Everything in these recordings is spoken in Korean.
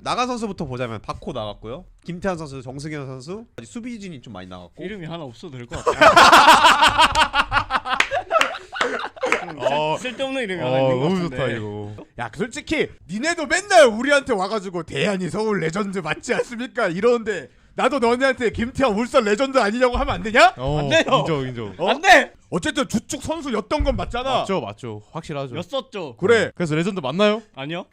나간 선수부터 보자면 박호 나갔고요. 김태환 선수, 정승현 선수, 수비진이 좀 많이 나갔고. 이름이 하나 없어도 될 것 같아. 쓸데없는 이름이 하나 있는 것 너무 같은데. 좋다 이거. 야 솔직히 니네도 맨날 우리한테 와가지고 대한이 서울 레전드 맞지 않습니까 이러는데 나도 너네한테 김태환 울산 레전드 아니냐고 하면 안 되냐? 안 돼요. 인정. 안 돼! 어쨌든 주축 선수였던 건 맞잖아. 맞죠. 확실하죠. 였었죠. 그래. 그래서 레전드 맞나요? 아니요.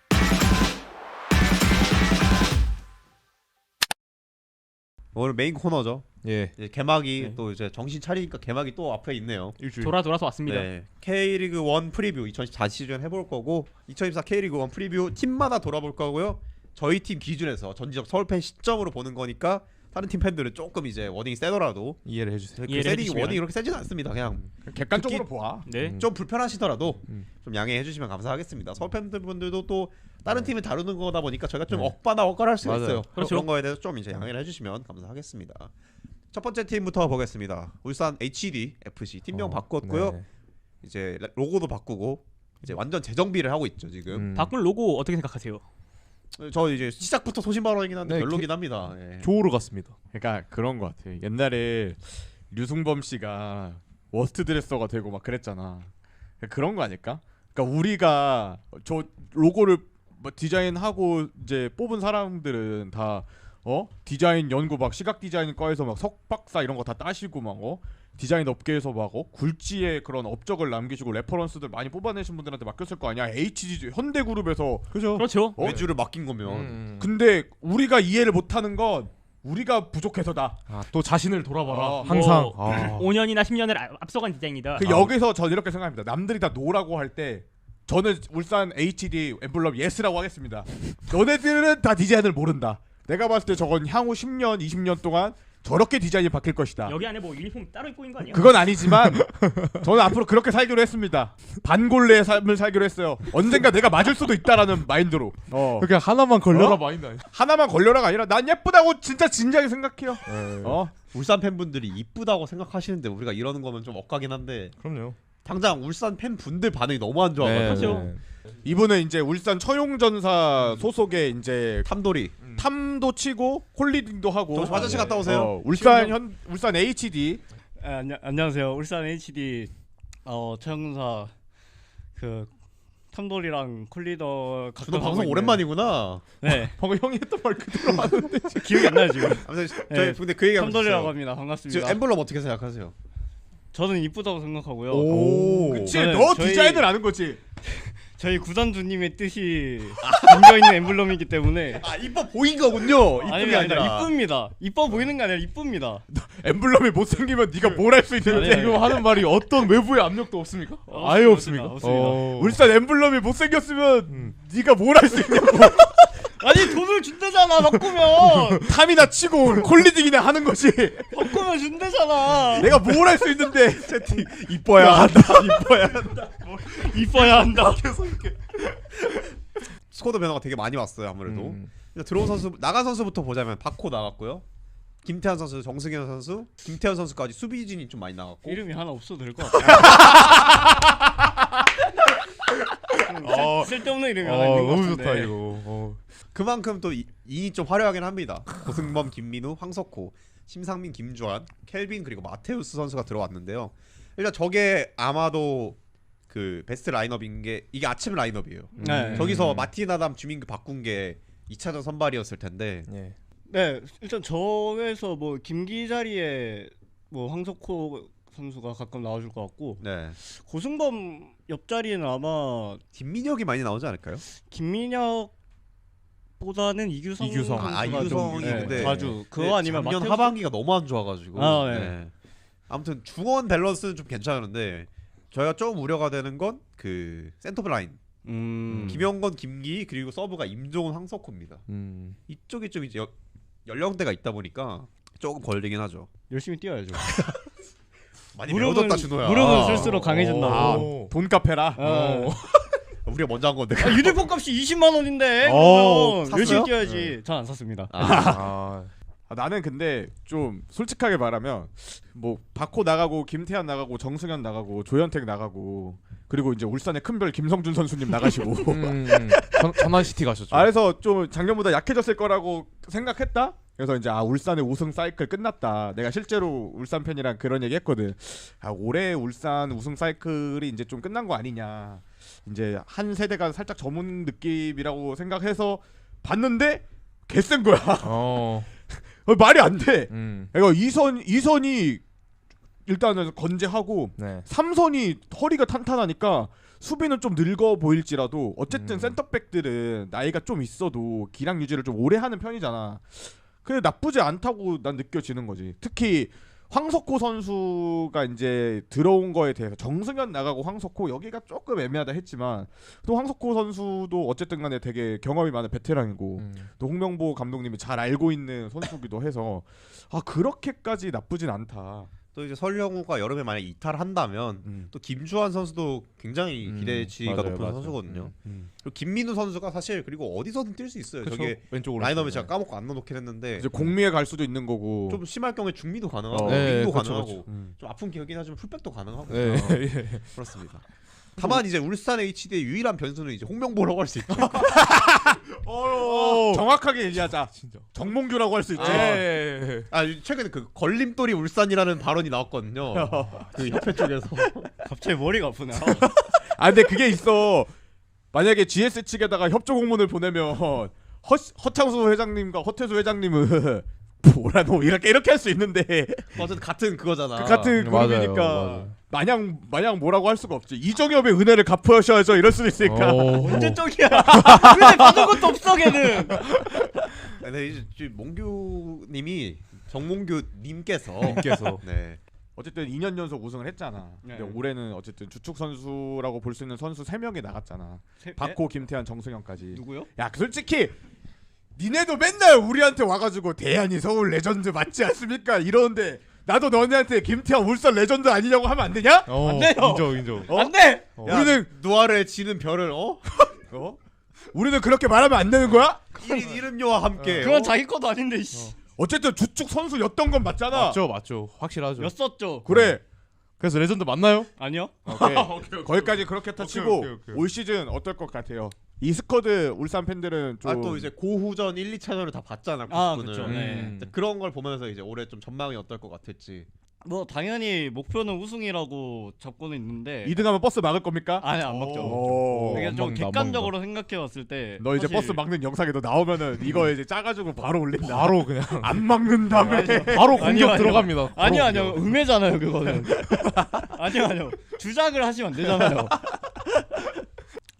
오늘 메인 코너죠. 예. 이제 개막이 네. 또 이제 정신 차리니까 개막이 또 앞에 있네요. 일주일. 돌아서 왔습니다. 네. K리그 1 프리뷰 2014 시즌 해볼 거고 2024 K리그 1 프리뷰 팀마다 돌아볼 거고요. 저희 팀 기준에서 전지적 서울팬 시점으로 보는 거니까 다른 팀 팬들은 조금 이제 워딩이 세더라도 이해를 해주세요. 그 이해를 세딩이 해주시면. 워딩이 그렇게 세지는 않습니다. 그냥 객관적으로 봐. 네. 좀 불편하시더라도 음. 좀 양해해 주시면 감사하겠습니다. 서울 팬분들도 또 다른 팀을 다루는 거다 보니까 저희가 좀 네. 억바나 억갈할 수 맞아요. 있어요. 그렇죠. 그런 거에 대해서 좀 이제 양해를 해주시면 감사하겠습니다. 첫 번째 팀부터 보겠습니다. 울산 HD FC 팀명 바꿨고요. 네. 이제 로고도 바꾸고 이제 완전 재정비를 하고 있죠 지금. 바꾼 로고 어떻게 생각하세요? 저 이제 시작부터 소신발언이긴 한데 네, 별로긴 합니다. 예. 조우로 갔습니다. 그러니까 그런 거 같아. 옛날에 류승범 씨가 워스트 드레서가 되고 막 그랬잖아. 그런 거 아닐까? 그러니까 우리가 저 로고를 뭐 디자인하고 이제 뽑은 사람들은 다 디자인 연구 막 시각 디자인과에서 막 석박사 이런 거 다 따시고 막 디자인 업계에서 막 굴지의 그런 업적을 남기시고 레퍼런스들 많이 뽑아내신 분들한테 맡겼을 거 아니야. HG 현대그룹에서 그죠. 그렇죠. 외주를 맡긴 거면 근데 우리가 이해를 못하는 건 우리가 부족해서다. 또 자신을 돌아봐라. 어, 항상. 뭐 5년이나 10년을 앞서간 디자인이다. 그 여기서 전 이렇게 생각합니다. 남들이 다 노라고 할 때 저는 울산 HD 엠블럼 예스라고 하겠습니다. 너네들은 다 디자인을 모른다. 내가 봤을 때 저건 향후 10년, 20년 동안 저렇게 디자인이 바뀔 것이다. 여기 안에 뭐 유니폼 따로 입고 있는 거 아니야? 그건 아니지만 저는 앞으로 그렇게 살기로 했습니다. 반골레의 삶을 살기로 했어요. 언젠가 내가 맞을 수도 있다라는 마인드로. 그냥 하나만 걸려라 마인드 아니야? 하나만 걸려라가 아니라 난 예쁘다고 진짜 진지하게 생각해요. 울산 팬분들이 이쁘다고 생각하시는데 우리가 이러는 거면 좀 억까긴 한데 그럼요. 당장 울산 팬분들 반응이 너무 안 좋아가지고 그렇죠. 이분은 이제 울산 처용전사 소속의 이제 탐돌이 탐도 치고 홀리딩도 하고. 저 화장실 갔다 오세요. 울산 HD. 안녕하세요. 울산 HD 최영사 그 탐돌이랑 콜리더 준호 각각 방송 오랜만이구나. 네. 방금 형이 했던 말 그대로 하는데. 기억이 안 나요 지금. 아무튼 네. 저희 근데 그 얘기 한번 탐돌이라고 해주세요. 합니다. 지금 반갑습니다. 엠블럼 어떻게 생각하세요? 저는 이쁘다고 생각하고요. 그치, 저는 너 저희- 디자인을 아는 거지. 저희 구단주님의 뜻이 담겨 있는 엠블럼이기 때문에. 아 이뻐 보인 거군요. 이쁜 아니 게 아니라. 이쁩니다. 이뻐 보이는 게 아니라 이쁩니다. 엠블럼이 못생기면 네가 뭘 할 수 있는데. 아니, 지금 하는 말이 어떤 외부의 압력도 없습니까? 아예 없습니다. 없습니까? 없습니다. 울산 엠블럼이 못생겼으면 네가 뭘 할 수 있냐고. 아니 돈을 준대잖아 바꾸면. 탐이나 치고 콜리딩이나 하는 거지. 바꾸면 준대잖아. 내가 뭘 할 수 있는데. 채팅 이뻐야 한다. 이뻐야 한다. 이뻐야 한다. 스쿼드 변화가 되게 많이 왔어요 아무래도. 일단 들어온 선수 나간 선수부터 보자면 박호 나갔고요. 김태환 선수, 정승현 선수, 김태현 선수까지 수비진이 좀 많이 나갔고. 이름이 하나 없어도 될 것 같아. 쓸데없는 이름이 하나 있는 것 너무 같은데. 좋다 이거. 그만큼 또 인이 좀 화려하긴 합니다. 고승범, 김민우, 황석호, 심상민, 김주환, 켈빈 그리고 마테우스 선수가 들어왔는데요. 일단 저게 아마도 그 베스트 라인업인 게 이게 아침 라인업이에요. 네. 저기서 마티나담 주민그 바꾼 게 2차전 선발이었을 텐데 예. 네, 일단 저에서 뭐 김기 자리에 뭐 황석호 선수가 가끔 나와줄 것 같고 네. 고승범 옆자리에는 아마 김민혁이 많이 나오지 않을까요? 김민혁보다는 이규성 이규성. 선수가 이규성이 좀, 근데 자주 그거 아니면 작년 마테우스? 하반기가 너무 안 좋아가지고. 아, 네. 네. 아무튼 중원 밸런스는 좀 괜찮은데 저희가 좀 우려가 되는 건 그 센터 라인 김영건, 김기 그리고 서브가 임종훈, 황석호입니다. 이쪽이 좀 이제 연령대가 있다 보니까 조금 걸리긴 하죠. 열심히 뛰어야죠. 많이 배워졌다 준호야. 무릎은 쓸수록 강해진다고. 돈카페라. 우리가 먼저 한 건데. 유니폼 값이 20만 원인데 샀어요? 열심히 뛰어야지. 전 안 샀습니다. 나는 근데 좀 솔직하게 말하면 뭐 박호 나가고 김태환 나가고 정승현 나가고 조현택 나가고 그리고 이제 울산의 큰별 김성준 선수님 나가시고 전환시티 가셨죠. 그래서 좀 작년보다 약해졌을 거라고 생각했다. 그래서 이제 울산의 우승 사이클 끝났다. 내가 실제로 울산 팬이랑 그런 얘기 했거든. 올해 울산 우승 사이클이 이제 좀 끝난 거 아니냐. 이제 한 세대가 살짝 저문 느낌이라고 생각해서 봤는데 개센 거야. 말이 안 돼. 그러니까 이선이 일단은 건재하고 네. 3선이 허리가 탄탄하니까 수비는 좀 늙어 보일지라도 어쨌든 센터백들은 나이가 좀 있어도 기량 유지를 좀 오래 하는 편이잖아. 근데 나쁘지 않다고 난 느껴지는 거지. 특히 황석호 선수가 이제 들어온 거에 대해서 정승현 나가고 황석호 여기가 조금 애매하다 했지만 또 황석호 선수도 어쨌든 간에 되게 경험이 많은 베테랑이고 또 홍명보 감독님이 잘 알고 있는 선수기도 해서 그렇게까지 나쁘진 않다. 또 이제 설령우가 여름에 만약 이탈한다면 또 김주환 선수도 굉장히 기대치가 맞아요, 높은 맞아요. 선수거든요. 그리고 김민우 선수가 사실 그리고 어디서든 뛸 수 있어요. 그쵸? 저게 왼쪽으로 라인업에 제가 까먹고 안 넣어놓긴 했는데 이제 공미에 갈 수도 있는 거고. 좀 심할 경우에 중미도 가능하고 네, 윙도 그쵸, 가능하고 그쵸. 좀 아픈 기억이긴 하지만 풀백도 가능하고 네. 그렇습니다. 다만 이제 울산 HD의 유일한 변수는 이제 홍명보라고 할 수 있죠. 정확하게 얘기하자. 진짜. 정몽규라고 할 수 있지. 최근에 그 걸림돌이 울산이라는 발언이 나왔거든요. 그 협회 쪽에서. 갑자기 머리가 아프네. 근데 그게 있어. 만약에 GS 측에다가 협조 공문을 보내면 허창수 회장님과 허태수 회장님은 뭐라노 이렇게 할 수 있는데 어쨌든 같은 그거잖아. 같은 맞아요, 그룹이니까 마냥 뭐라고 할 수가 없지. 이정엽의 은혜를 갚으셔야죠 이럴 수도 있으니까. 언제 쪽이야? 왜 받은 것도 없어 걔는. 근데 이제 몽규님이 정몽규님께서 네. 어쨌든 2년 연속 우승을 했잖아. 네. 근데 올해는 어쨌든 주축 선수라고 볼 수 있는 선수 3명이 나갔잖아. 박호, 김태환, 정승현까지. 누구요? 야, 솔직히 니네도 맨날 우리한테 와가지고 대한이 서울 레전드 맞지 않습니까? 이러는데 나도 너네한테 김태환 울산 레전드 아니냐고 하면 안 되냐? 안 돼요. 인정. 안 돼. 우리는 누아르에 지는 별을 우리는 그렇게 말하면 안 되는 거야? 1인 이름료와 함께 그건 자기 것도 아닌데 씨. 어쨌든 주축 선수였던 건 맞잖아. 맞죠. 확실하죠. 였었죠. 그래. 그래서 레전드 맞나요? 아니요. 오케이. 거기까지 그렇게 타치고 오케이. 올 시즌 어떨 것 같아요? 이 스쿼드 울산 팬들은 좀 또 이제 고후전 1, 2차전을 다 봤잖아. 그렇죠. 네. 그런 걸 보면서 이제 올해 좀 전망이 어떨 것 같을지. 뭐 당연히 목표는 우승이라고 잡고는 있는데 2등하면 버스 막을 겁니까? 아니 안 막죠. 오. 이게 안 좀 막는다, 안 객관적으로 생각해봤을 때 너 이제 사실 버스 막는 영상에 너 나오면은 이거 이제 짜가지고 바로 올린다. 바로 그냥 안 막는다며. 바로 공격 아니요. 들어갑니다. 아니요 음해잖아요 그거는. 아니요 주작을 하시면 안 되잖아요.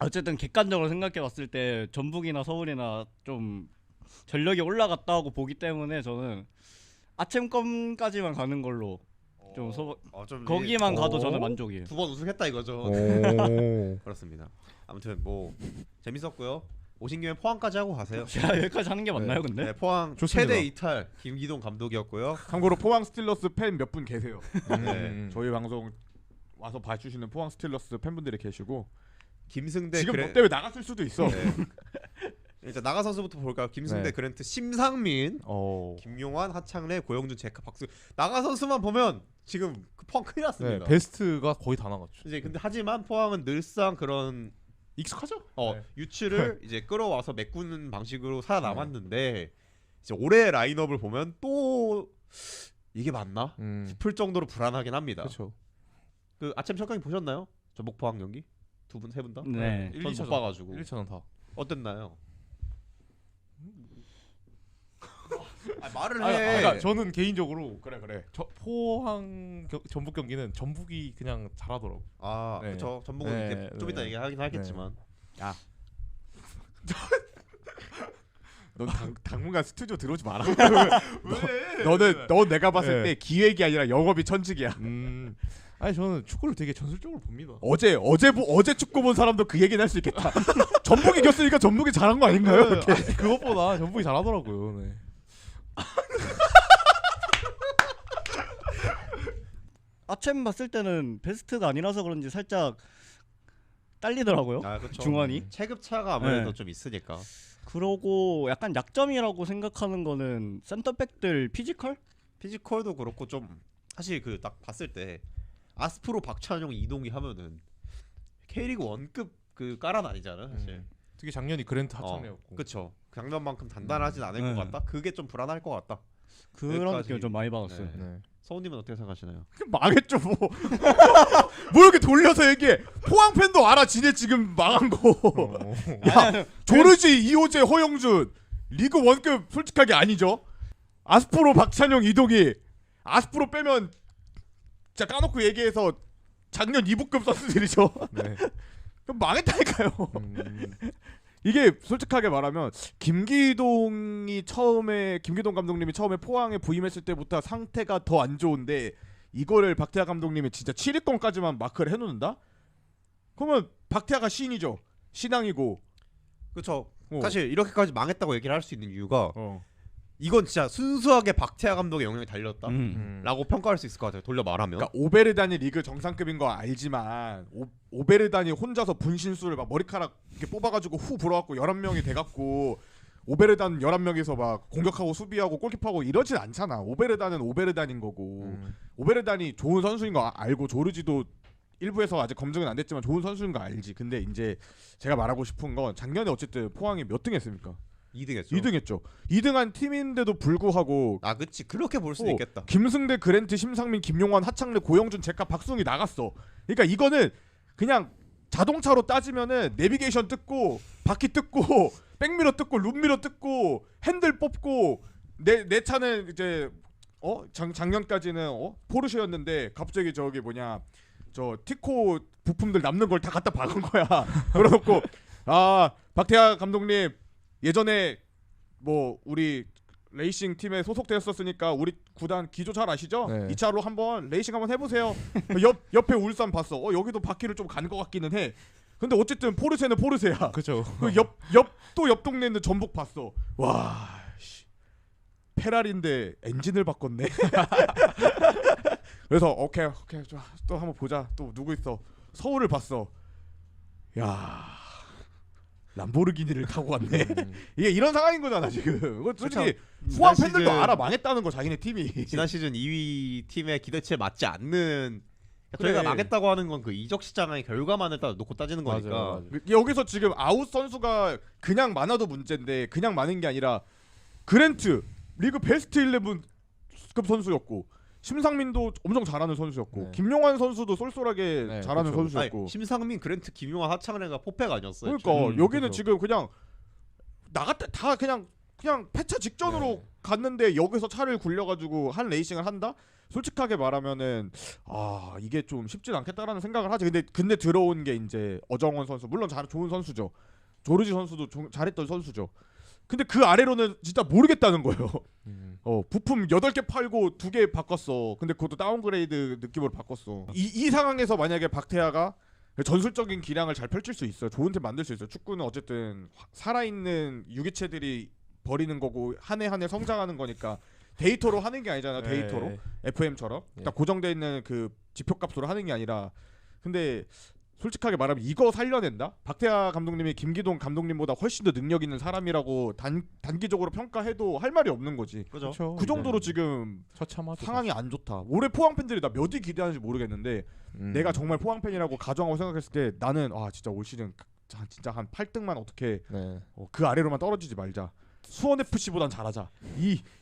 어쨌든 객관적으로 생각해봤을 때 전북이나 서울이나 좀 전력이 올라갔다고 보기 때문에 저는 아챔권까지만 가는 걸로 좀 거기만 가도 저는 만족이에요. 2번 우승했다 이거죠. 그렇습니다. 아무튼 뭐 재밌었고요. 오신 김에 포항까지 하고 가세요. 제가 여기까지 하는 게 맞나요 근데? 네, 포항 좋습니다. 최대 이탈 김기동 감독이었고요. 참고로 포항 스틸러스 팬 몇 분 계세요. 네. 저희 방송 와서 봐주시는 포항 스틸러스 팬분들이 계시고 김승대 지금 너 때문에 나갔을 수도 있어. 네. 일단 나가 선수부터 볼까요? 김승대, 네. 그랜트, 심상민, 김용환, 하창래, 고영준, 제카, 박수. 나가 선수만 보면 지금 포항 큰일 났습니다. 베스트가 거의 다 나갔죠. 이제 근데 하지만 포항은 늘상 그런 익숙하죠? 유치를 이제 끌어와서 메꾸는 방식으로 살아남았는데 이제 올해 라인업을 보면 또 이게 맞나 싶을 정도로 불안하긴 합니다. 그렇죠. 그 아침 철강이 보셨나요? 전북 포항 경기 두 분 세 분 다? 네. 전 못 봐가지고 1, 2차전 다. 어땠나요? 말을 해. 그러니까 저는 개인적으로 그래. 포항 전북 경기는 전북이 그냥 잘하더라고. 네. 그렇죠. 전북은 네, 이제 좀 이따 네. 얘기하긴 하겠지만. 넌 당분간 스튜디오 들어오지 마라. 왜? 너 내가 봤을 때 기획이 아니라 영업이 천직이야. 아니 저는 축구를 되게 전술적으로 봅니다. 어제 축구 본 사람도 그 얘기는 할 수 있겠다. 전북이 이겼으니까 전북이 잘한 거 아닌가요? 이렇게. 아니, 그것보다 전북이 잘하더라고요. 네. 아챔 봤을 때는 베스트가 아니라서 그런지 살짝 딸리더라고요. 그렇죠. 중원이. 체급 차가 아무래도 네. 좀 있으니까. 그러고 약간 약점이라고 생각하는 거는 센터백들 피지컬도 그렇고 좀 사실 그 딱 봤을 때 아스프로 박찬용 이동이 하면은 K리그 1급 그 까란 아니잖아 사실. 특히 작년이 그랜트 합창래였고. 그쵸. 작년만큼 단단하진 않을 것 같다. 그게 좀 불안할 것 같다. 그런 여기까지. 느낌을 좀 많이 받았어요. 네. 서우님은 어떻게 생각하시나요? 망했죠 뭐. 뭐 이렇게 돌려서 얘기해. 포항 팬도 알아. 지네 지금 망한 거. 야, 조르지, 이호재, 허영준 리그 1급 솔직하게 아니죠. 아스프로, 박찬용, 이동희. 아스프로 빼면 진짜 까놓고 얘기해서 작년 2부급 선수들이죠. 네. 그럼 망했다니까요. 이게 솔직하게 말하면 김기동 감독님이 처음에 포항에 부임했을 때부터 상태가 더 안 좋은데 이거를 박태하 감독님이 진짜 7위권까지만 마크를 해놓는다? 그러면 박태하가 신이죠. 신앙이고. 그쵸. 사실 이렇게까지 망했다고 얘기를 할 수 있는 이유가 어. 이건 진짜 순수하게 박태하 감독의 영향이 달렸다라고 평가할 수 있을 것 같아요. 돌려 말하면. 그러니까 오베르단이 리그 정상급인 거 알지만 오베르단이 혼자서 분신술을 막 머리카락 이렇게 뽑아가지고 후 불어갖고 11명이 돼갖고 오베르단 11명이서 막 공격하고 수비하고 골키퍼하고 이러진 않잖아. 오베르단은 오베르단인 거고 오베르단이 좋은 선수인 거 알고 조르지도 일부에서 아직 검증은 안 됐지만 좋은 선수인 거 알지. 근데 이제 제가 말하고 싶은 건 작년에 어쨌든 포항이 몇 등 했습니까? 2등했죠. 2등했죠. 2등한 팀인데도 불구하고 아 그치 그렇게 볼 수도 있겠다. 김승대, 그랜트, 심상민, 김용환, 하창래, 고영준, 제카, 박승희 나갔어. 그러니까 이거는 그냥 자동차로 따지면은 내비게이션 뜯고 바퀴 뜯고 백미러 뜯고 룸미러 뜯고 핸들 뽑고 내 차는 이제 작년까지는 포르쉐였는데 갑자기 저기 뭐냐 저 티코 부품들 남는 걸 다 갖다 박은 거야. 그래놓고 박태하 감독님 예전에 뭐 우리 레이싱 팀에 소속되었었으니까 우리 구단 기조 잘 아시죠? 네. 이 차로 한번 레이싱 한번 해보세요. 옆에 울산 봤어. 여기도 바퀴를 좀 간 것 같기는 해. 근데 어쨌든 포르쉐는 포르쉐야. 그렇죠. 옆 동네 있는 전북 봤어. 와, 페라리인데 엔진을 바꿨네. 그래서 오케이 또 한번 보자. 또 누구 있어? 서울을 봤어. 야. 람보르기니를 타고 왔네. 이게 이런 상황인 거잖아 지금. 솔직히 포항 팬들도 알아 망했다는 거 자기네 팀이. 지난 시즌 2위 팀의 기대치에 맞지 않는 그래. 저희가 망했다고 하는 건 그 이적 시장의 결과만을 놓고 따지는 거니까. 맞아요. 여기서 지금 아웃 선수가 그냥 많아도 문제인데 그냥 많은 게 아니라 그랜트 리그 베스트 11급 선수였고 심상민도 엄청 잘하는 선수였고 네. 김용환 선수도 쏠쏠하게 네, 잘하는 그렇죠. 선수였고. 아니, 심상민, 그랜트, 김용환, 하창래가 포패가 아니었어요. 그러니까 여기는 그렇죠. 지금 그냥 나갔다 다 그냥 폐차 직전으로 네. 갔는데 여기서 차를 굴려가지고 한 레이싱을 한다? 솔직하게 말하면은 이게 좀 쉽진 않겠다라는 생각을 하지. 근데 들어온 게 이제 어정원 선수 물론 좋은 선수죠. 조르지 선수도 잘했던 선수죠. 근데 그 아래로는 진짜 모르겠다는 거예요. 부품 8개 팔고 2개 바꿨어. 근데 그것도 다운그레이드 느낌으로 바꿨어. 이 상황에서 만약에 박태하가 전술적인 기량을 잘 펼칠 수 있어요. 좋은 팀 만들 수 있어요. 축구는 어쨌든 살아있는 유기체들이 버리는 거고 한 해 한 해 성장하는 거니까 데이터로 하는 게 아니잖아요. 네. 데이터로 FM처럼 네. 딱 고정돼 있는 그 지표값으로 하는 게 아니라. 근데 솔직하게 말하면 이거 살려낸다? 박태하 감독님이 김기동 감독님보다 훨씬 더 능력 있는 사람이라고 단기적으로 평가해도 할 말이 없는 거지. 그죠? 그 정도로 지금 처참하죠. 상황이 안 좋다. 올해 포항 팬들이 나 몇 위 기대하는지 모르겠는데 내가 정말 포항 팬이라고 가정하고 생각했을 때 나는 진짜 올 시즌 진짜 한 8등만 어떻게 네. 그 아래로만 떨어지지 말자. 수원 FC보단 잘하자.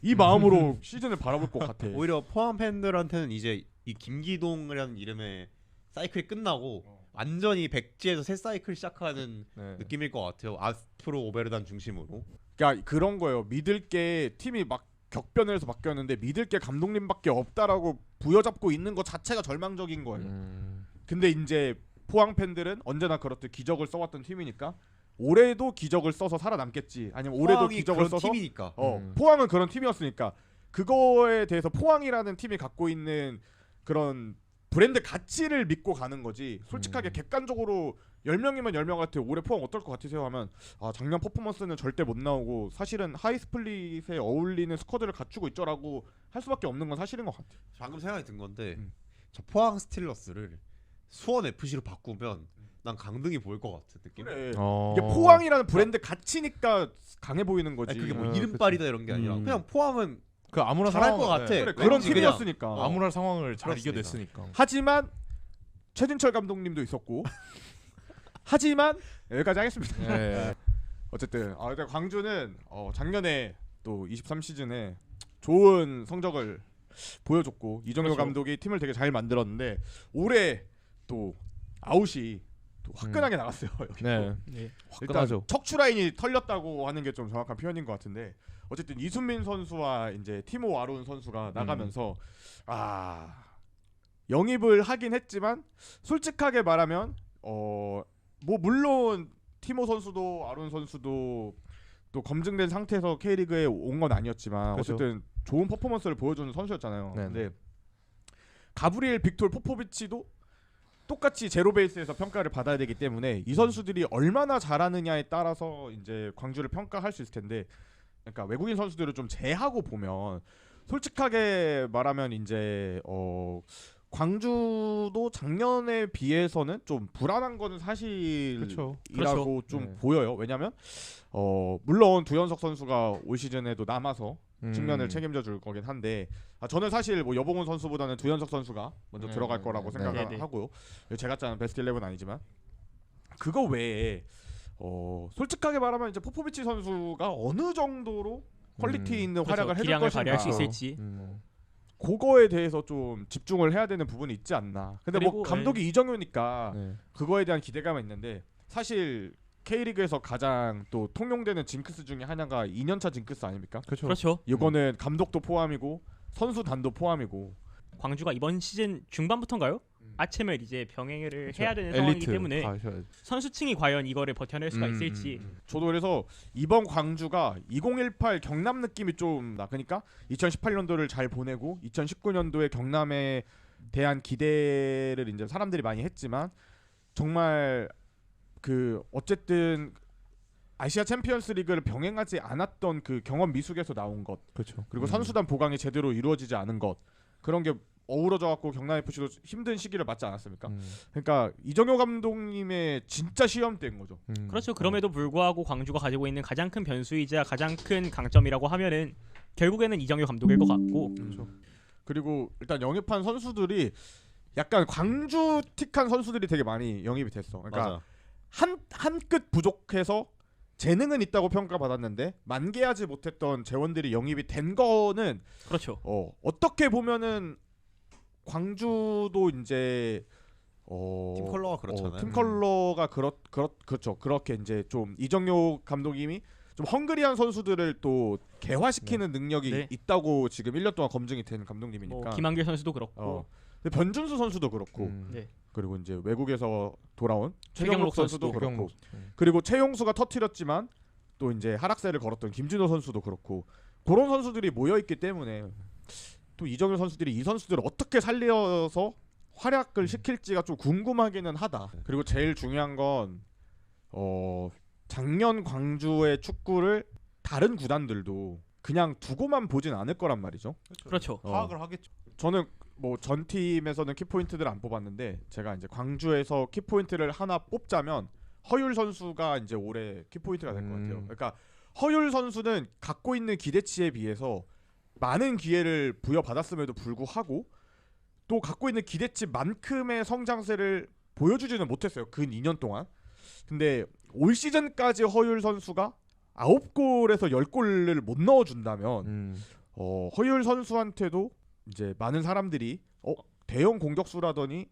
이 마음으로 시즌을 바라볼 것 같아. 오히려 포항 팬들한테는 이제 이 김기동이라는 이름의 사이클이 끝나고 완전히 백지에서 새 사이클 시작하는 네. 느낌일 것 같아요. 아스프로 오베르단 중심으로. 그러니까 그런 거예요. 믿을 게 팀이 막 격변을 해서 바뀌었는데 믿을 게 감독님밖에 없다라고 부여잡고 있는 것 자체가 절망적인 거예요. 근데 이제 포항 팬들은 언제나 그렇듯 기적을 써왔던 팀이니까 올해도 기적을 써서 살아남겠지. 아니면 올해도 기적을 그런 써서 팀이니까. 포항은 그런 팀이었으니까 그거에 대해서 포항이라는 팀이 갖고 있는 그런 브랜드 가치를 믿고 가는 거지. 솔직하게 객관적으로 10명이면 10명한테 올해 포항 어떨 것 같으세요 하면 작년 퍼포먼스는 절대 못 나오고 사실은 하이스플릿에 어울리는 스쿼드를 갖추고 있죠라고 할 수밖에 없는 건 사실인 것 같아요. 방금 생각이 든 건데 저 포항 스틸러스를 수원 FC로 바꾸면 난 강등이 보일 것 같은 느낌. 그래. 이게 포항이라는 브랜드 가치니까 강해 보이는 거지. 아니, 그게 뭐 이름빨이다 이런 게 아니라 그냥 포항은 그 아무나 잘할 것 상황, 같아. 네. 그래, 그런 왠지 그냥 팀이었으니까. 아무나 상황을 잘 그렇습니다. 이겨냈으니까. 하지만 최진철 감독님도 있었고 하지만 여기까지 하겠습니다. 네. 어쨌든 일단 광주는 작년에 또 23시즌에 좋은 성적을 보여줬고 이정효 그렇죠. 감독이 팀을 되게 잘 만들었는데 올해 또 아웃이 또 화끈하게 나갔어요. 여기 네. 네. 일단 화끈하죠. 척추 라인이 털렸다고 하는 게 좀 정확한 표현인 것 같은데 어쨌든 이순민 선수와 이제 티모 아론 선수가 나가면서 영입을 하긴 했지만 솔직하게 말하면 뭐 물론 티모 선수도 아론 선수도 또 검증된 상태에서 K리그에 온 건 아니었지만 그렇죠. 어쨌든 좋은 퍼포먼스를 보여주는 선수였잖아요. 네네. 근데 가브리엘 빅톨 포포비치도 똑같이 제로 베이스에서 평가를 받아야 되기 때문에 이 선수들이 얼마나 잘하느냐에 따라서 이제 광주를 평가할 수 있을 텐데, 그러니까 외국인 선수들을 좀 제하고 보면 솔직하게 말하면 이제 광주도 작년에 비해서는 좀 불안한 거는 사실이라고 그렇죠. 좀 네. 보여요. 왜냐면 물론 두현석 선수가 올 시즌에도 남아서 측면을 책임져 줄 거긴 한데 저는 사실 뭐 여봉훈 선수보다는 두현석 선수가 먼저 네, 들어갈 네, 거라고 네, 생각을 네. 하고요. 제가 짜는 베스트 11은 아니지만 그거 외에 솔직하게 말하면 이제 포포비치 선수가 어느 정도로 퀄리티 있는 활약을 해줄 기량을 것인가 발휘할 수 있을지. 그거에 대해서 좀 집중을 해야 되는 부분이 있지 않나. 근데 뭐 그리고, 감독이 이정효니까 네. 그거에 대한 기대감은 있는데 사실 K리그에서 가장 또 통용되는 징크스 중에 하나가 2년차 징크스 아닙니까? 그렇죠. 그렇죠. 이거는 감독도 포함이고 선수단도 포함이고. 광주가 이번 시즌 중반부터인가요? 아침을 이제 병행을 그렇죠. 해야 되는 상황이기 엘리트 때문에 가셔야지. 선수층이 과연 이거를 버텨낼 수가 있을지. 저도 그래서 이번 광주가 2018 경남 느낌이 좀 나. 그러니까 2018년도를 잘 보내고 2019년도에 경남에 대한 기대를 이제 사람들이 많이 했지만 정말 그 어쨌든 아시아 챔피언스 리그를 병행하지 않았던 그 경험 미숙에서 나온 것, 그렇죠. 그리고 선수단 보강이 제대로 이루어지지 않은 것, 그런 게 어우러져 갖고 경남 FC도 힘든 시기를 맞지 않았습니까? 그러니까 이정효 감독님의 진짜 시험 때인 거죠. 그렇죠. 그럼에도 불구하고 광주가 가지고 있는 가장 큰 변수이자 가장 큰 강점이라고 하면은 결국에는 이정효 감독일 것 같고. 그리고 일단 영입한 선수들이 약간 광주틱한 선수들이 되게 많이 영입이 됐어. 그러니까 맞아. 한 끗 부족해서 재능은 있다고 평가받았는데 만개하지 못했던 재원들이 영입이 된 거는 그렇죠. 어떻게 보면은 광주도 이제 팀 컬러가 그렇잖아요. 팀 컬러가 그렇죠. 그렇게 이제 좀 이정효 감독님이 좀 헝그리한 선수들을 또 개화시키는 능력이 네. 있다고 지금 1년 동안 검증이 된 감독님이니까. 뭐 김한길 선수도 그렇고. 근데 변준수 선수도 그렇고. 네. 그리고 이제 외국에서 돌아온 최경록 최경록 선수도 선수도 그렇고. 그리고 최용수가 터뜨렸지만 또 이제 하락세를 걸었던 김준호 선수도 그렇고. 그런 선수들이 모여 있기 때문에 또 이정효 선수들이 이 선수들을 어떻게 살려서 활약을 시킬지가 좀 궁금하기는 하다. 그리고 제일 중요한 건 작년 광주의 축구를 다른 구단들도 그냥 두고만 보진 않을 거란 말이죠. 그렇죠. 파악을 하겠죠. 저는 뭐 전 팀에서는 키포인트들을 안 뽑았는데 제가 이제 광주에서 키포인트를 하나 뽑자면 허율 선수가 이제 올해 키포인트가 될 것 같아요. 그러니까 허율 선수는 갖고 있는 기대치에 비해서 많은 기회를 부여받았음에도 불구하고 또 갖고 있는 기대치만큼의 성장세를 보여주지는 못했어요. 근 2년 동안. 근데 올 시즌까지 허율 선수가 9골에서 10골을 못 넣어준다면 허율 선수한테도 이제 많은 사람들이 대형 공격수라더니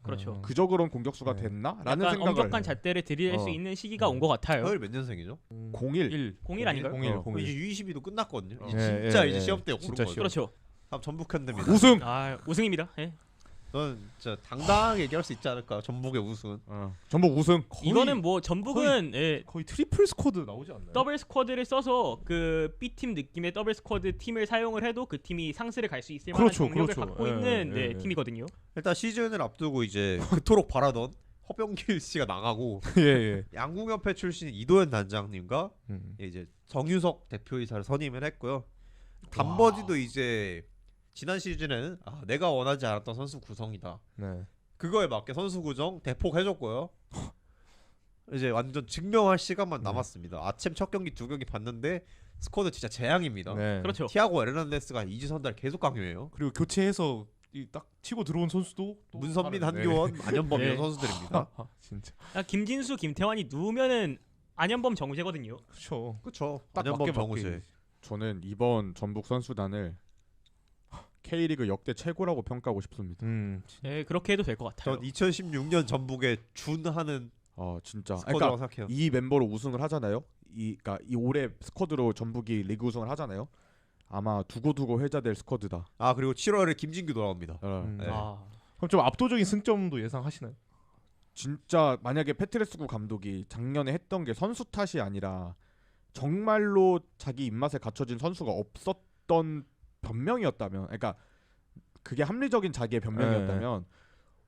그렇죠. 그저 그런 공격수가 네. 됐나라는 약간 생각을 엄격한 잣대를 들이댈 수 있는 시기가 온 것 같아요. 허율 몇 년생이죠? 01 01 아닌가요? 01. 이제 U22도 끝났거든요. 이제 예, 진짜 예, 이제 예. 시험 때 고른 진짜 거죠. 그렇죠. 다음 전북 현대입니다. 우승. 우승입니다. 예. 저는 진짜 당당하게 얘기할 수 있지 않을까. 전북의 우승은. 전북 우승. 이거는 뭐 전북은 거의 트리플 스쿼드 나오지 않나요? 더블 스쿼드를 써서 그 B팀 느낌의 더블 스쿼드 팀을 사용을 해도 그 팀이 상승을 갈 수 있을 만한 그렇죠, 경력을 그렇죠. 갖고 예, 있는 예, 예. 팀이거든요. 일단 시즌을 앞두고 이제 그토록 바라던 허병길 씨가 나가고 예. 양궁협회 출신 이도현 단장님과 이제 정유석 대표이사를 선임을 했고요. 단버지도 이제 지난 시즌에는 내가 원하지 않았던 선수 구성이다. 네. 그거에 맞게 선수 구성 대폭 해줬고요. 이제 완전 증명할 시간만 남았습니다. 아침 첫 경기 2경기 봤는데 스쿼드 진짜 재앙입니다. 네. 그렇죠. 티아고 에르난데스가 이지선달 계속 강요해요. 그리고 교체해서 딱 치고 들어온 선수도 또 문선민, 다른- 한교원, 안현범 네. 이런 선수들입니다. 진짜 김진수, 김태환이 누우면은 안현범 정우재거든요. 그렇죠. 그쵸. 딱 안현범, 맞게 정우재. 저는 이번 전북 선수단을 K리그 역대 최고라고 평가하고 싶습니다. 네, 그렇게 해도 될 것 같아요. 전 2016년 전북에 준하는 진짜. 스쿼드라고 그러니까 생각해요. 이 멤버로 우승을 하잖아요. 그러니까 이 올해 스쿼드로 전북이 리그 우승을 하잖아요. 아마 두고두고 회자될 스쿼드다. 아 그리고 7월에 김진규 돌아옵니다. 네. 그럼 좀 압도적인 승점도 예상하시나요? 진짜 만약에 페트레스구 감독이 작년에 했던 게 선수 탓이 아니라 정말로 자기 입맛에 갖춰진 선수가 없었던 변명이었다면, 그러니까 그게 합리적인 자기의 변명이었다면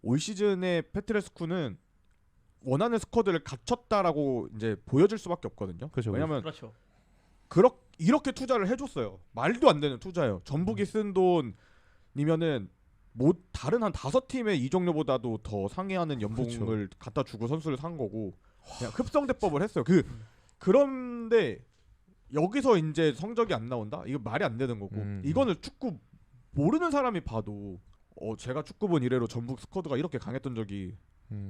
올 시즌에 페트레스쿠는 원하는 스쿼드를 갖췄다라고 이제 보여줄 수밖에 없거든요. 그렇죠. 왜냐면 그렇죠. 이렇게 투자를 해줬어요. 말도 안 되는 투자예요. 전북이 쓴 돈이면은 뭐 다른 한 5팀의 이적료보다도 더 상회하는 연봉을 갖다 주고 선수를 산 거고 그냥 흡성대법을 했어요. 그런데 여기서 이제 성적이 안 나온다? 이거 말이 안 되는 거고 이거는 축구 모르는 사람이 봐도 제가 축구 본 이래로 전북 스쿼드가 이렇게 강했던 적이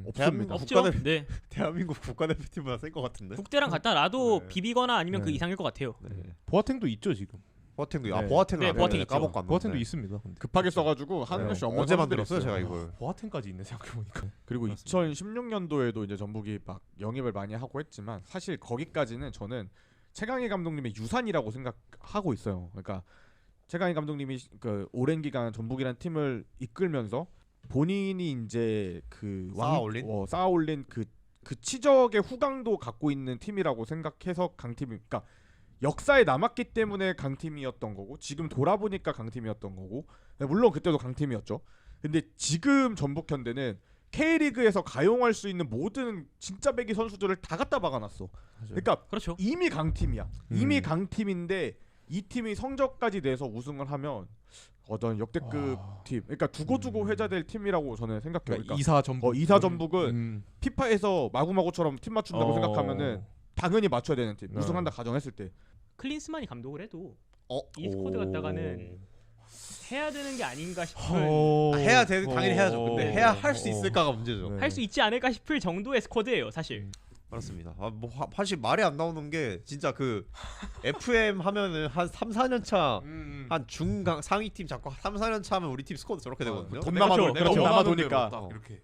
없습니다. 없죠. 네. 대한민국 국가대표팀보다 센 것 같은데. 국대랑 갖다 놔도 네. 비비거나 아니면 그 네. 이상일 것 같아요. 네. 보아탱도 있죠 지금. 보아탱도 네. 보아탱은 네, 안 보아탱 했네. 있죠. 까먹고 안 보아탱도 넣었네. 있습니다. 근데. 급하게 써가지고 한 네. 명씩 어제 만들었어요 제가 있어요. 이걸. 보아탱까지 있네 생각해보니까. 그리고 그렇습니다. 2016년도에도 이제 전북이 막 영입을 많이 하고 했지만 사실 거기까지는 저는 최강희 감독님의 유산이라고 생각하고 있어요. 그러니까 최강희 감독님이 그 오랜 기간 전북이라는 팀을 이끌면서 본인이 이제 쌓아올린 그 치적의 후광도 갖고 있는 팀이라고 생각해서 강팀이, 그러니까 역사에 남았기 때문에 강팀이었던 거고 지금 돌아보니까 강팀이었던 거고 물론 그때도 강팀이었죠. 근데 지금 전북 현대는 K리그에서 가용할 수 있는 모든 진짜 배기 선수들을 다 갖다 박아놨어. 그러니까 그렇죠. 이미 강팀이야. 이미 강팀인데 이 팀이 성적까지 내서 우승을 하면 어떤 역대급 팀. 그러니까 두고두고 회자될 팀이라고 저는 생각해요. 그러니까 그러니까 이사 전북은 피파에서 마구마구처럼 팀 맞춘다고 생각하면은 당연히 맞춰야 되는 팀. 네. 우승한다 가정했을 때. 클린스만이 감독을 해도 어? 이 스쿼드 갖다가는 해야 되는 게 아닌가 싶은 해야 되는 당연히 해야죠. 근데 해야 할 수 있을까가 문제죠. 네. 할 수 있지 않을까 싶을 정도의 스쿼드예요, 사실. 그렇습니다. 사실 말이 안 나오는 게 진짜 그 FM 하면은 한 3, 4년 차 한 중강 상위 팀 잡고 3, 4년 차 하면 우리 팀 스쿼드 저렇게 되거든요. 돈 남아도 그렇죠. 돈 원하는 대로 남아도니까. 딱 이렇게.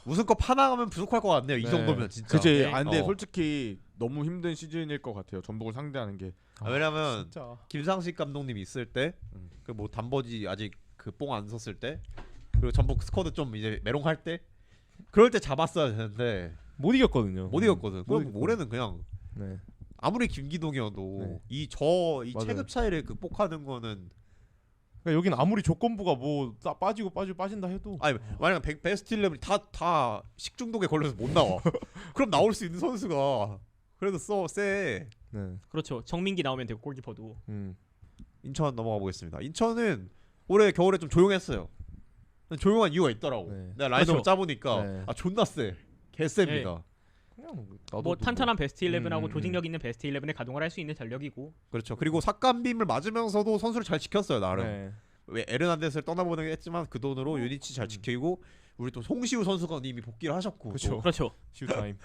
우승컵 하나 가면 부족할 것 같네요. 이 네. 정도면 진짜. 그치. 네. 근데 어. 솔직히 너무 힘든 시즌일 것 같아요. 전북을 상대하는 게. 왜냐면 진짜. 김상식 감독님이 있을 때 음. 그 뭐 단버지 아직 그 뽕 안 섰을 때 그리고 전북 스쿼드 좀 이제 메롱할 때 그럴 때 잡았어야 되는데 못 이겼거든요. 못 이겼거든. 못 그럼 이겼거든. 올해는 그냥 네. 아무리 김기동이어도 네. 이 맞아요. 체급 차이를 극복하는 거는 그러니까 여긴 아무리 조건부가 뭐 빠진다 해도 아니 만약 베스트 11이 다 식중독에 걸려서 못 나와. 그럼 나올 수 있는 선수가 그래도 세. 네. 그렇죠. 정민기 나오면 되고 골키퍼도. 인천 넘어가 보겠습니다. 인천은 올해 겨울에 좀 조용했어요. 조용한 이유가 있더라고. 네. 내가 라인업을 그렇죠. 짜보니까 네. 존나 세. 개셉니다. 그냥 나도 뭐 탄탄한 베스트 11하고 음. 조직력 있는 베스트 11에 가동을 할 수 있는 전력이고. 그렇죠. 그리고 삭감빔을 맞으면서도 선수를 잘 지켰어요 나름. 네. 왜 에르난데스를 떠나보내긴 했지만 그 돈으로 유니치 잘 지키고 우리 또 송시우 선수가 이미 복귀를 하셨고. 그쵸. 또 그렇죠. 슈타임.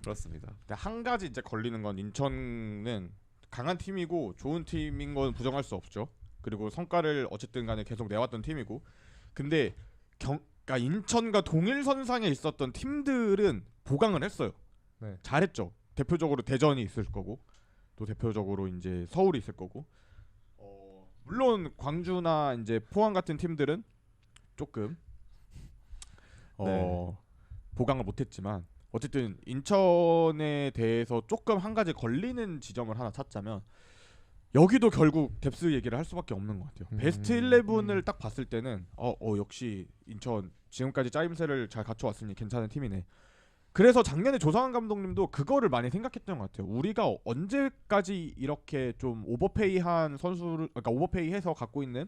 그렇습니다. 근데 한 가지 이제 걸리는 건 인천은 강한 팀이고 좋은 팀인 건 부정할 수 없죠. 그리고 성과를 어쨌든 간에 계속 내왔던 팀이고. 근데 그러니까 인천과 동일 선상에 있었던 팀들은 보강을 했어요. 네. 잘했죠. 대표적으로 대전이 있을 거고 또 대표적으로 이제 서울이 있을 거고. 물론 광주나 이제 포항 같은 팀들은 조금 보강을 못했지만 어쨌든 인천에 대해서 조금 한 가지 걸리는 지점을 하나 찾자면 여기도 결국 뎁스 얘기를 할 수밖에 없는 것 같아요. 베스트 11을 딱 봤을 때는 역시 인천 지금까지 짜임새를 잘 갖춰왔으니 괜찮은 팀이네. 그래서 작년에 조상환 감독님도 그거를 많이 생각했던 것 같아요. 우리가 언제까지 이렇게 좀 오버페이한 선수를, 그러니까 오버페이해서 갖고 있는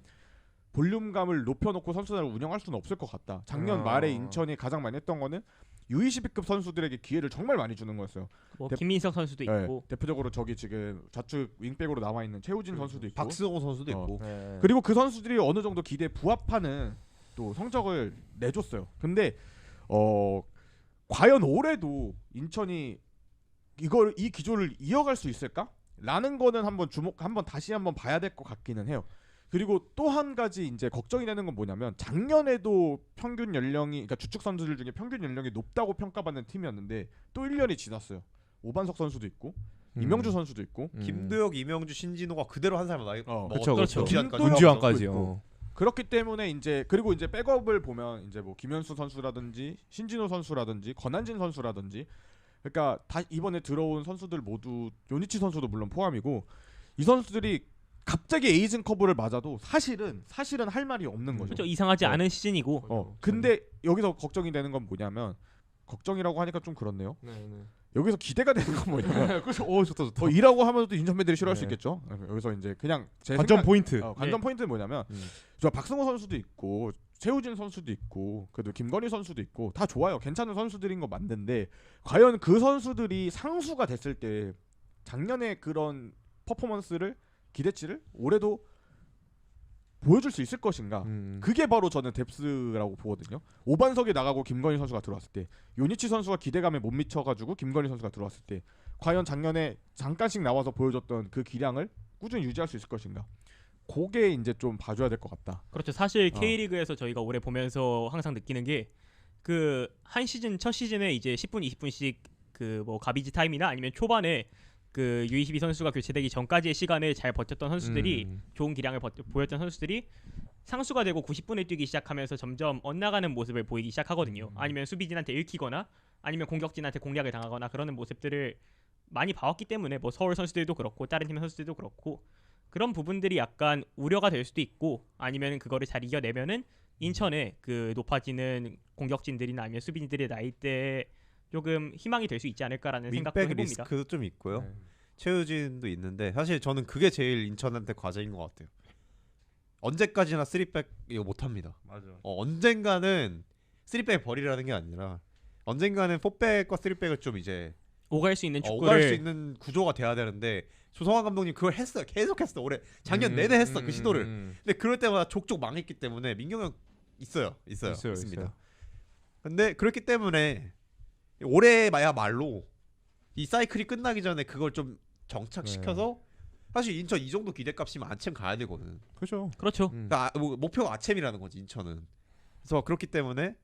볼륨감을 높여놓고 선수단을 운영할 수는 없을 것 같다. 작년 말에 인천이 가장 많이 했던 거는 U22급 선수들에게 기회를 정말 많이 주는 거였어요. 뭐 김민석 선수도 있고 대표적으로 저기 지금 좌측 윙백으로 나와 있는 최우진 선수도 있고 박승호 선수도 있고 그리고 그 선수들이 어느 정도 기대에 부합하는 또 성적을 내줬어요. 근데 과연 올해도 인천이 이 기조를 이어갈 수 있을까? 라는 거는 한번 다시 한번 봐야 될 것 같기는 해요. 그리고 또 한 가지 이제 걱정이 되는 건 뭐냐면 작년에도 평균 연령이 그러니까 주축 선수들 중에 평균 연령이 높다고 평가받는 팀이었는데 또 1년이 지났어요. 오반석 선수도 있고 이명주 선수도 있고 김도혁, 이명주, 신진호가 그대로 한 살만 나이 그렇죠. 문지환까지. 그렇기 때문에 이제 그리고 이제 백업을 보면 이제 뭐 김현수 선수라든지 신진호 선수라든지 권한진 선수라든지 그러니까 다 이번에 들어온 선수들 모두 요니치 선수도 물론 포함이고 이 선수들이 갑자기 에이징 커브를 맞아도 사실은 할 말이 없는 거죠. 그렇죠. 이상하지 않은 시즌이고. 근데 여기서 걱정이 되는 건 뭐냐면 걱정이라고 하니까 좀 그렇네요. 네. 여기서 기대가 되는 건 뭐냐면 그렇죠. 좋다. 이라고 하면 또 인천 팬들이 싫어할 수 네. 있겠죠. 여기서 이제 그냥 제 관전 포인트. 관전 포인트는 뭐냐면 저 박승호 선수도 있고 최우진 선수도 있고 그래도 김건희 선수도 있고 다 좋아요. 괜찮은 선수들인 거 맞는데 과연 그 선수들이 상수가 됐을 때 작년에 그런 퍼포먼스를 기대치를 올해도 보여줄 수 있을 것인가? 그게 바로 저는 뎁스라고 보거든요. 오반석이 나가고 김건희 선수가 들어왔을 때 요니치 선수가 기대감에 못 미쳐가지고 김건희 선수가 들어왔을 때 과연 작년에 잠깐씩 나와서 보여줬던 그 기량을 꾸준히 유지할 수 있을 것인가? 그게 이제 좀 봐줘야 될 것 같다. 그렇죠. 사실 K리그에서 저희가 올해 보면서 항상 느끼는 게 그 한 시즌 첫 시즌에 이제 10분 20분씩 그 뭐 가비지 타임이나 아니면 초반에 그 U22 선수가 교체되기 전까지의 시간을 잘 버텼던 선수들이 좋은 기량을 보였던 선수들이 상수가 되고 90분을 뛰기 시작하면서 점점 엇나가는 모습을 보이기 시작하거든요. 아니면 수비진한테 읽히거나 아니면 공격진한테 공략을 당하거나 그러는 모습들을 많이 봐왔기 때문에 뭐 서울 선수들도 그렇고 다른 팀 선수들도 그렇고 그런 부분들이 약간 우려가 될 수도 있고 아니면 그거를 잘 이겨내면은 인천의 그 높아지는 공격진들이나 아니면 수비진들의 나이대에 조금 희망이 될 수 있지 않을까라는 생각도 윙백 해봅니다. 리스크도 좀 있고요. 최우진도 있는데 사실 저는 그게 제일 인천한테 과제인 것 같아요. 언제까지나 3백 이거 못합니다. 맞아. 언젠가는 3백 버리라는 게 아니라 언젠가는 4백과 3백을 좀 이제 오갈 수 있는 축구를 오갈 수 있는 구조가 돼야 되는데 조성환 감독님 그걸 했어요. 계속 했어. 올해 작년 내내 했어 그 시도를. 근데 그럴 때마다 족족 망했기 때문에 민경이 형 있습니다. 있어요. 근데 그렇기 때문에 올해야말로 이 사이클이 끝나기 전에 그걸 좀 정착시켜서 사실 인천 이 정도 기대값이면 아챔 가야 되거든. 그렇죠. 그렇죠. 그러니까 목표가 아챔이라는 거지 인천은. 그래서 그렇기 때문에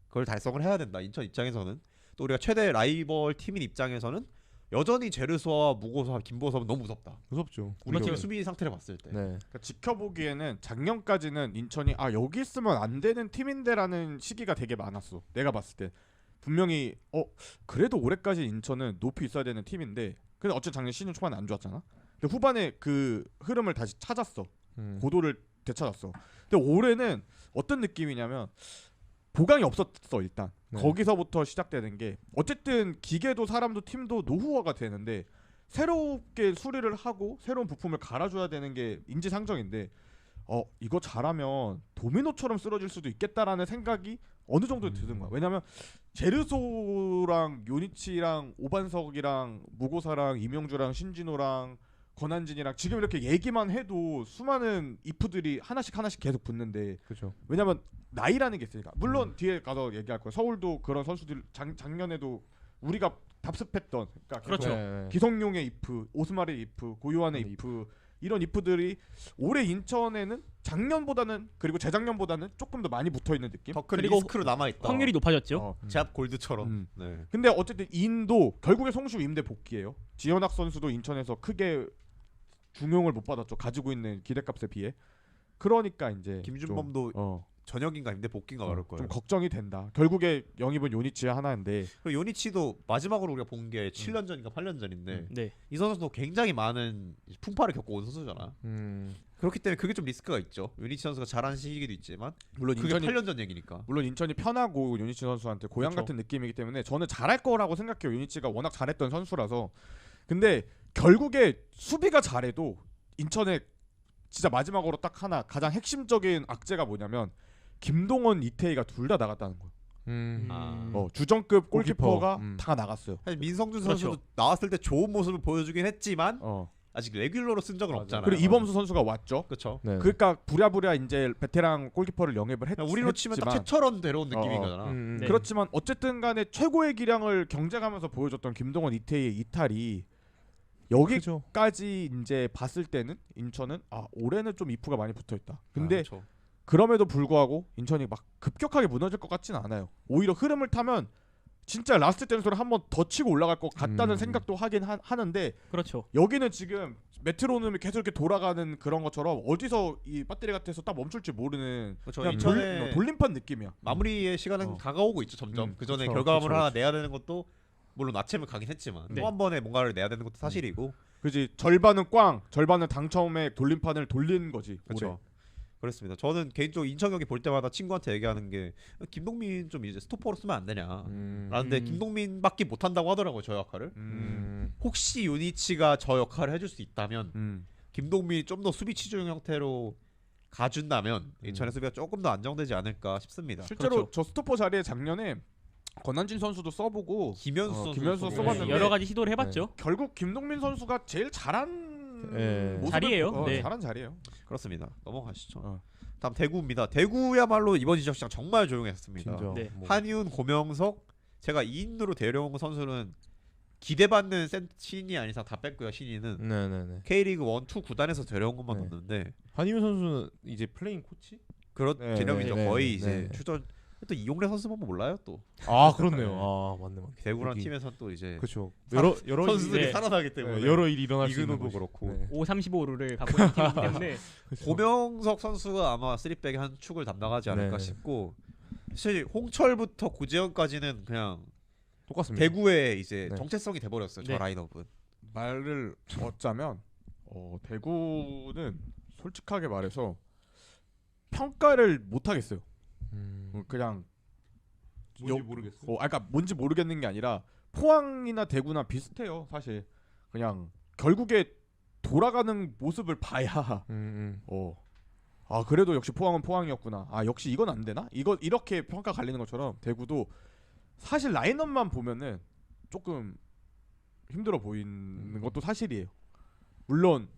그걸 달성을 해야 된다. 인천 입장에서는 또 우리가 최대 라이벌 팀인 입장에서는 여전히 제르소와 무고섭, 김보섭은 너무 무섭다. 무섭죠. 우리 그렇죠. 팀 수비 상태를 봤을 때. 네. 그러니까 지켜보기에는 작년까지는 인천이 여기 있으면 안 되는 팀인데라는 시기가 되게 많았어. 내가 봤을 때 분명히 그래도 올해까지 인천은 높이 있어야 되는 팀인데 근데 어쨌든 작년 시즌 초반에 안 좋았잖아. 근데 후반에 그 흐름을 다시 찾았어. 고도를 되찾았어. 근데 올해는 어떤 느낌이냐면 보강이 없었어 일단. 네. 거기서부터 시작되는 게 어쨌든 기계도 사람도 팀도 노후화가 되는데 새롭게 수리를 하고 새로운 부품을 갈아줘야 되는 게 인지상정인데 이거 잘하면 도미노처럼 쓰러질 수도 있겠다라는 생각이 어느 정도 드는 거야. 왜냐면 제르소랑 요니치랑 오반석이랑 무고사랑 이명주랑 신진호랑 권한진이랑 지금 이렇게 얘기만 해도 수많은 이프들이 하나씩 계속 붙는데 그렇죠. 왜냐면 나이라는 게 있으니까 물론 뒤에 가서 얘기할 거예요. 서울도 그런 선수들 작년에도 우리가 답습했던 그러니까 그렇죠. 네. 기성용의 이프, 오스마르의 이프, 고요한의 이프 이런 이프들이 올해 인천에는 작년보다는 그리고 재작년보다는 조금 더 많이 붙어 있는 느낌. 더 큰 그리고 리스크로 남아 있다. 확률이 높아졌죠. 제압 골드처럼. 네. 근데 어쨌든 인도 결국에 송슈 임대 복귀예요. 지현학 선수도 인천에서 크게 중용을 못 받았죠. 가지고 있는 기대값에 비해. 그러니까 이제 김준범도 전역인가 임대 복귀인가 그럴 거예요. 좀 걱정이 된다. 결국에 영입은 요니치 하나인데 그리고 요니치도 마지막으로 우리가 본 게 7년 전인가 8년 전인데 네. 이 선수도 굉장히 많은 풍파를 겪고 온 선수잖아. 그렇기 때문에 그게 좀 리스크가 있죠. 요니치 선수가 잘한 시기도 있지만 물론 그게 8년 전 얘기니까. 물론 인천이 편하고 요니치 선수한테 고향 그쵸. 같은 느낌이기 때문에 저는 잘할 거라고 생각해요. 요니치가 워낙 잘했던 선수라서. 근데 결국에 수비가 잘해도 인천에 진짜 마지막으로 딱 하나 가장 핵심적인 악재가 뭐냐면 김동원, 이태희가 둘 다 나갔다는 거예요. 주전급 골키퍼가 다 나갔어요. 사실 민성준 그렇죠. 선수도 나왔을 때 좋은 모습을 보여주긴 했지만 아직 레귤러로 쓴 적은 없잖아요. 그리고 이범수 선수가 왔죠. 그렇죠. 네. 그러니까 부랴부랴 이제 베테랑 골키퍼를 영입을 우리로 치면 딱 최철원 데려온 느낌인 거잖아. 네. 그렇지만 어쨌든 간에 최고의 기량을 경쟁하면서 보여줬던 김동원, 이태희의 이탈이 여기까지 이제 봤을 때는 인천은 올해는 좀 이프가 많이 붙어있다. 근데 그렇죠. 그럼에도 불구하고 인천이 막 급격하게 무너질 것 같지는 않아요. 오히려 흐름을 타면 진짜 라스트 댄스를 한번 더 치고 올라갈 것 같다는 생각도 하긴 하는데 그렇죠. 여기는 지금 메트로놈이 계속 이렇게 돌아가는 그런 것처럼 어디서 이 배터리 같아서 딱 멈출지 모르는 그렇죠. 그냥 인천의 돌림판 느낌이야. 마무리의 시간은 다가오고 있죠. 점점. 그 전에 그쵸, 결과물을 그쵸, 하나 내야 되는 것도 물론 아침에 가긴 했지만 네. 또 한 번에 뭔가를 내야 되는 것도 사실이고. 그지 절반은 꽝, 절반은 당첨의 돌림판을 돌리는 거지. 그렇죠. 그렇습니다. 저는 개인적으로 인천 경기 볼 때마다 친구한테 얘기하는 게 김동민 좀 이제 스토퍼로 쓰면 안 되냐. 라는데 김동민밖에 못 한다고 하더라고요. 저 역할을. 혹시 유니치가 저 역할을 해줄 수 있다면 김동민이 좀 더 수비 치중 형태로 가준다면 인천의 수비가 조금 더 안정되지 않을까 싶습니다. 실제로 그렇죠. 저 스토퍼 자리에 작년에 권한진 선수도 써보고 김현수 김현수 선수 써봤는데 여러 가지 시도를 해봤죠. 결국 김동민 선수가 제일 잘한 모습을 자리예요. 네. 잘한 자리예요. 그렇습니다. 넘어가시죠. 어. 다음 대구입니다. 대구야말로 이번 이적 시장 정말 조용했습니다. 진짜. 네. 한윤, 고명석 제가 2인으로 데려온 선수는 기대받는 신이 아닌 이상 다 뺐고요. 신이는 네네네. K리그 1, 2 구단에서 데려온 것만 네. 넣는데 한희훈 선수는 이제 플레잉 코치? 그런 네, 개념이죠. 네, 거의 네, 이제 네. 출전. 또 이용래 선수 보면 몰라요. 또 아 그렇네요. 아 맞네. 대구란 팀에서 또 이제 그렇죠. 사- 여러 선수들이 네. 살아나기 때문에 여러 일이 일어날 수 있는 이근호도 곳이. 그렇고. 네. 535룰을 갖고 있는 팀이기 때문에 그렇죠. 고명석 선수가 아마 3백의 한 축을 담당하지 않을까 네. 싶고 사실 홍철부터 고재현까지는 그냥 똑같습니다. 대구의 이제 네. 정체성이 돼버렸어요. 저 네. 라인업은. 말을 얻자면 대구는 솔직하게 말해서 평가를 못 하겠어요. 그냥 뭔지 모르겠어. 그러니까 뭔지 모르겠는 게 아니라 포항이나 대구나 비슷해요. 사실 그냥 결국에 돌아가는 모습을 봐야 그래도 역시 포항은 포항이었구나. 역시 이건 안 되나? 이렇게 평가 갈리는 것처럼 대구도 사실 라인업만 보면은 조금 힘들어 보이는 것도 사실이에요. 물론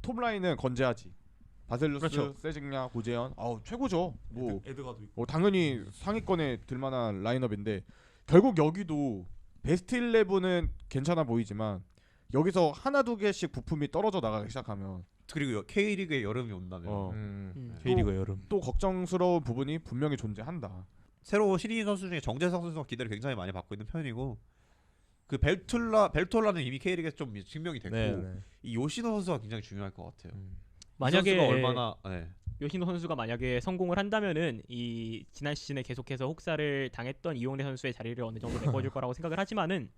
톱 라인은 건재하지. 바셀루스, 그렇죠. 세징야, 고재현, 최고죠. 뭐 에드가도 있고. 당연히 상위권에 들만한 라인업인데 결국 여기도 베스트 11은 괜찮아 보이지만 여기서 하나 두 개씩 부품이 떨어져 나가기 시작하면 그리고 K리그에 여름이 온다면 K리그 여름. 또 걱정스러운 부분이 분명히 존재한다. 새로 신인 선수 중에 정재성 선수가 기대를 굉장히 많이 받고 있는 편이고 그 벨톨라는 이미 K리그에서 좀 증명이 됐고 네. 이 요시노 선수가 굉장히 중요할 것 같아요. 만약에 이 선수가 얼마나 요시노 선수가 만약에 성공을 한다면은 이 지난 시즌에 계속해서 혹사를 당했던 이용래 선수의 자리를 어느 정도 메꿔줄 거라고 생각을 하지만은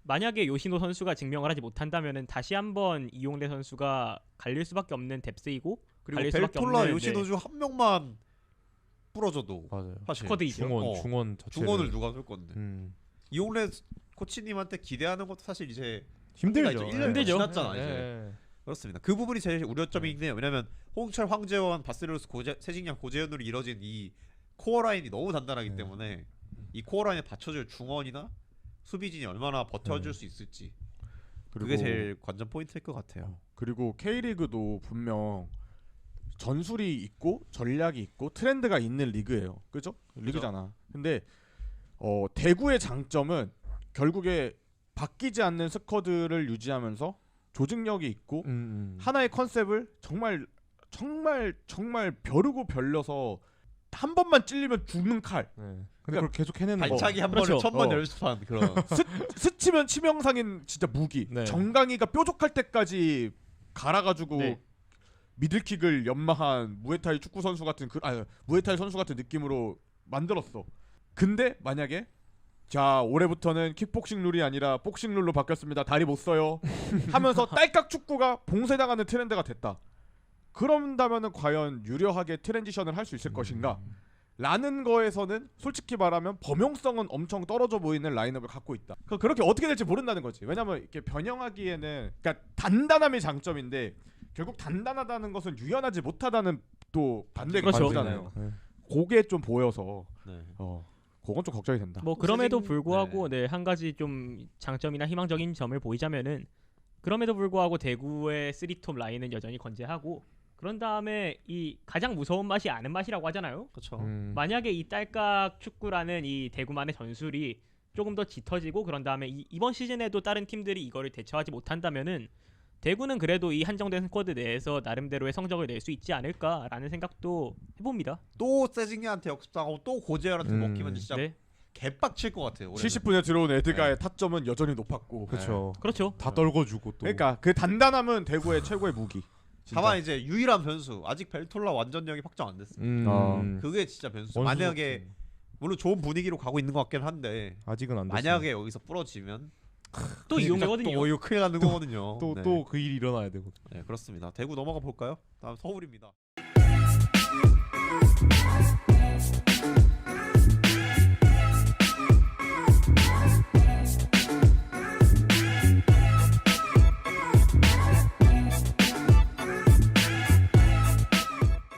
만약에 요시노 선수가 증명을 하지 못한다면은 다시 한번 이용래 선수가 갈릴 수밖에 없는 뎁스이고 그리고 갈릴 수밖에 벨톨라 없는 요시노 중 한 명만 부러져도 맞아요. 사실 스쿼드이죠. 중원 자체를. 중원을 누가 쓸 건데 이용래 코치님한테 기대하는 것도 사실 이제 힘들죠. 1년 힘들죠. 지났잖아 이제. 그렇습니다. 그 부분이 제일 우려점이긴 해요. 왜냐면 홍철, 황재원, 바셀루스, 세징양, 고재현으로 이뤄진 이 코어 라인이 너무 단단하기 때문에 이 코어 라인에 받쳐줄 중원이나 수비진이 얼마나 버텨줄 수 있을지 그게 제일 관전 포인트일 것 같아요. 그리고 K리그도 분명 전술이 있고 전략이 있고 트렌드가 있는 리그예요. 그죠? 리그잖아. 근데 대구의 장점은 결국에 바뀌지 않는 스쿼드를 유지하면서 조직력이 있고 하나의 컨셉을 정말 벼르고 별려서 한 번만 찔리면 죽는 칼. 근데 그걸 계속 해내는 거. 발차기 한 그렇죠. 번에 천번 연습한 그런 스치면 치명상인 진짜 무기. 네. 정강이가 뾰족할 때까지 갈아가지고 네. 미들킥을 연마한 무에타이 축구 선수 같은 무에타이 선수 같은 느낌으로 만들었어. 근데 만약에 자 올해부터는 킥복싱 룰이 아니라 복싱 룰로 바뀌었습니다. 다리 못 써요. 하면서 딸깍 축구가 봉쇄당하는 트렌드가 됐다. 그런다면은 과연 유려하게 트랜지션을 할 수 있을 것인가? 라는 거에서는 솔직히 말하면 범용성은 엄청 떨어져 보이는 라인업을 갖고 있다. 그렇게 어떻게 될지 모른다는 거지. 왜냐면 이렇게 변형하기에는 그러니까 단단함이 장점인데 결국 단단하다는 것은 유연하지 못하다는 또 반대 그렇죠. 반대잖아요. 네. 그게 좀 보여서 네. 그건 좀 걱정이 된다. 뭐 그럼에도 세징- 불구하고 네, 한 가지 좀 장점이나 희망적인 점을 보이자면은 그럼에도 불구하고 대구의 3톱 라인은 여전히 건재하고 그런 다음에 이 가장 무서운 맛이 아는 맛이라고 하잖아요. 그렇죠. 만약에 이 딸깍 축구라는 이 대구만의 전술이 조금 더 짙어지고 그런 다음에 이번 시즌에도 다른 팀들이 이거를 대처하지 못한다면은 대구는 그래도 이 한정된 스쿼드 내에서 나름대로의 성적을 낼 수 있지 않을까라는 생각도 해봅니다. 또 세징야한테 역습당하고 또 고재열한테 먹히면 진짜 네, 개빡칠 것 같아요. 올해는. 70분에 들어온 에드가의 타점은 여전히 높았고. 그렇죠. 그렇죠. 다 떨궈주고 또. 그러니까 그 단단함은 대구의 최고의 무기. 진짜. 다만 이제 유일한 변수 아직 벨톨라 완전력이 확정 안 됐습니다. 그게 진짜 변수. 원수 만약에 물론 좋은 분위기로 가고 있는 것 같긴 한데 아직은 안 됐어요. 만약에 여기서 부러지면 또 이용되거든요. 또 이거 큰일 나는 거거든요. 또 네. 그 일이 일어나야 되고. 네, 그렇습니다. 대구 넘어가 볼까요? 다음 서울입니다.